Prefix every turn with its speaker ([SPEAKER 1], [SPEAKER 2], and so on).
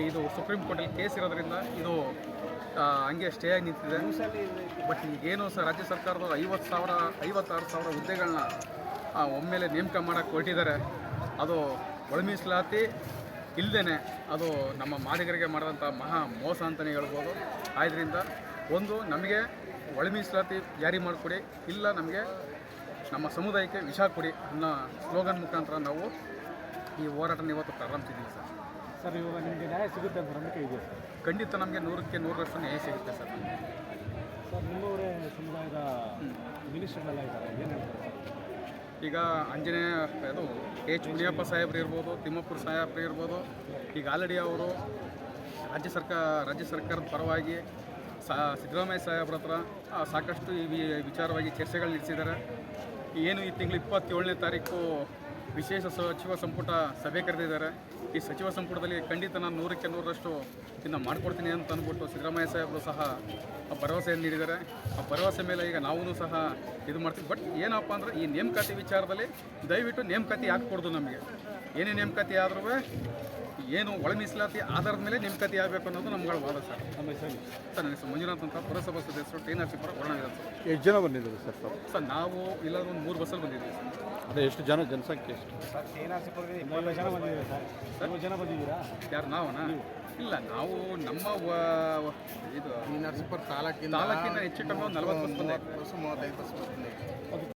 [SPEAKER 1] ಇದು ಸುಪ್ರೀಂ ಕೋರ್ಟಲ್ಲಿ ಕೇಸ್ ಇರೋದ್ರಿಂದ ಇದು ಹಂಗೆ ಸ್ಟೇ ಆಗಿ ನಿಂತಿದೆ. ಬಟ್ ಈಗೇನು ರಾಜ್ಯ ಸರ್ಕಾರದವರು 56,000 ಹುದ್ದೆಗಳನ್ನ ಒಮ್ಮೆಲೆ ನೇಮಕ ಮಾಡೋಕ್ಕೆ ಹೊರಟಿದ್ದಾರೆ. ಅದು ಒಳ ಮೀಸಲಾತಿ ಇಲ್ಲದೇ ಅದು ನಮ್ಮ ಮಾದಿಗರಿಗೆ ಮಾಡಿದಂಥ ಮಹಾ ಮೋಸ ಅಂತಲೇ ಹೇಳ್ಬೋದು. ಆದ್ದರಿಂದ ಒಂದು ನಮಗೆ ಒಳ ಮೀಸಲಾತಿ ಜಾರಿ ಮಾಡಿಕೊಡಿ, ಇಲ್ಲ ನಮಗೆ ನಮ್ಮ ಸಮುದಾಯಕ್ಕೆ ವಿಷ ಕೊಡಿ ಅನ್ನೋ ಸ್ಲೋಗನ್ ಮುಖಾಂತರ ನಾವು ಈ ಹೋರಾಟನ ಇವತ್ತು ಪ್ರಾರಂಭಿಸಿದ್ದೀವಿ ಸರ್.
[SPEAKER 2] ಸರ್, ಇವಾಗ ನಿಮಗೆ ನ್ಯಾಯ ಸಿಗುತ್ತೆ ಅಂತ ನಂಬಿಕೆ ಇದೆಯಾ ಸರ್?
[SPEAKER 1] ಖಂಡಿತ ನಮಗೆ 100% ನ್ಯಾಯ ಸಿಗುತ್ತೆ ಸರ್.
[SPEAKER 2] ಸರ್, ನಿಮ್ಮವರೇ ಸಮುದಾಯದ ಮಿನಿಸ್ಟರ್ಗಳೆಲ್ಲ ಇದ್ದಾರೆ, ಏನು ಹೇಳ್ತಾರೆ ಸರ್?
[SPEAKER 1] ಈಗ ಆಂಜನೇಯ ಅದು H. ಮುನಿಯಪ್ಪ ಸಾಹೇಬ್ರು ಇರ್ಬೋದು, ತಿಮ್ಮಪ್ಪರು ಸಾಹೇಬ್ರು ಇರ್ಬೋದು. ಈಗ ಆಲ್ರೆಡಿ ಅವರು ರಾಜ್ಯ ಸರ್ಕಾರದ ಪರವಾಗಿ ಸಿದ್ದರಾಮಯ್ಯ ಸಾಹೇಬ್ರ ಹತ್ರ ಸಾಕಷ್ಟು ಈ ವಿಚಾರವಾಗಿ ಚರ್ಚೆಗಳು ನಡೆಸಿದ್ದಾರೆ. ಏನು ಈ ತಿಂಗಳು 27ನೇ ತಾರೀಕು ವಿಶೇಷ ಸಚಿವ ಸಂಪುಟ ಸಭೆ ಕರೆದಿದ್ದಾರೆ. ಈ ಸಚಿವ ಸಂಪುಟದಲ್ಲಿ ಖಂಡಿತ ನಾನು 100% ಇನ್ನು ಮಾಡಿಕೊಡ್ತೀನಿ ಅಂತ ಅಂದ್ಬಿಟ್ಟು ಸಿದ್ದರಾಮಯ್ಯ ಸಾಹೇಬರು ಸಹ ಭರವಸೆಯನ್ನು ನೀಡಿದ್ದಾರೆ. ಆ ಭರವಸೆ ಮೇಲೆ ಈಗ ನಾವೂ ಸಹ ಇದು ಮಾಡ್ತೀವಿ. ಬಟ್ ಏನಪ್ಪ ಅಂದರೆ ಈ ನೇಮಕಾತಿ ವಿಚಾರದಲ್ಲಿ ದಯವಿಟ್ಟು ನೇಮಕಾತಿ ಹಾಕ್ಕೊಡ್ದು. ನಮಗೆ ಏನೇ ನೇಮಕಾತಿ ಆದ್ರೂ ಏನು ಒಳ ಮೀಸಲಾತಿ ಆಧಾರದ ಮೇಲೆ ನೇಮಕಾತಿ ಆಗಬೇಕು ಅನ್ನೋದು ನಮ್ಗಳ ವಾದ ಸರ್.
[SPEAKER 2] ನಮ್ಮ ಹೆಸರು
[SPEAKER 1] ಸರ್, ನನ್ನ ಹೆಸರು ಮಂಜುನಾಥ್ ಅಂತ, ಪುರಸಭಾ ಸದಸ್ಯರು, ಟಿ. ನರಸೀಪುರ, ವರ್ಣ ವಿಧಾನಸಭೆ.
[SPEAKER 2] ಎಷ್ಟು ಜನ ಬಂದಿದ್ದಾರೆ ಸರ್?
[SPEAKER 1] ಸರ್, ನಾವು ಇಲ್ಲಾಂದ್ರೆ ಒಂದು 3 ಬಸ್ಸಲ್ಲಿ ಬಂದಿದ್ದೀವಿ ಸರ್.
[SPEAKER 2] ಅದೇ ಎಷ್ಟು ಜನಸಂಖ್ಯೆ ಎಷ್ಟು ಸರ್? ಟಿ. ನರಸೀಪುರದಲ್ಲಿ 20 ಜನ ಬಂದಿದ್ದೀರಾ ಸರ್? 20 ಜನ ಬಂದಿದ್ದೀರಾ?
[SPEAKER 1] ಯಾರು ನಾವನಾ? ಇಲ್ಲ, ನಾವು ನಮ್ಮ ಇದು
[SPEAKER 3] ಈ ನರಸೀಪುರ ತಾಲೂಕಿನ
[SPEAKER 1] ಹೆಚ್ಚು ಕಮ್ಮಿ 40 ಬಸ್ ಬಂದೈತೆ.
[SPEAKER 3] 35 ಬಸ್ ಬಂದೈತೆ.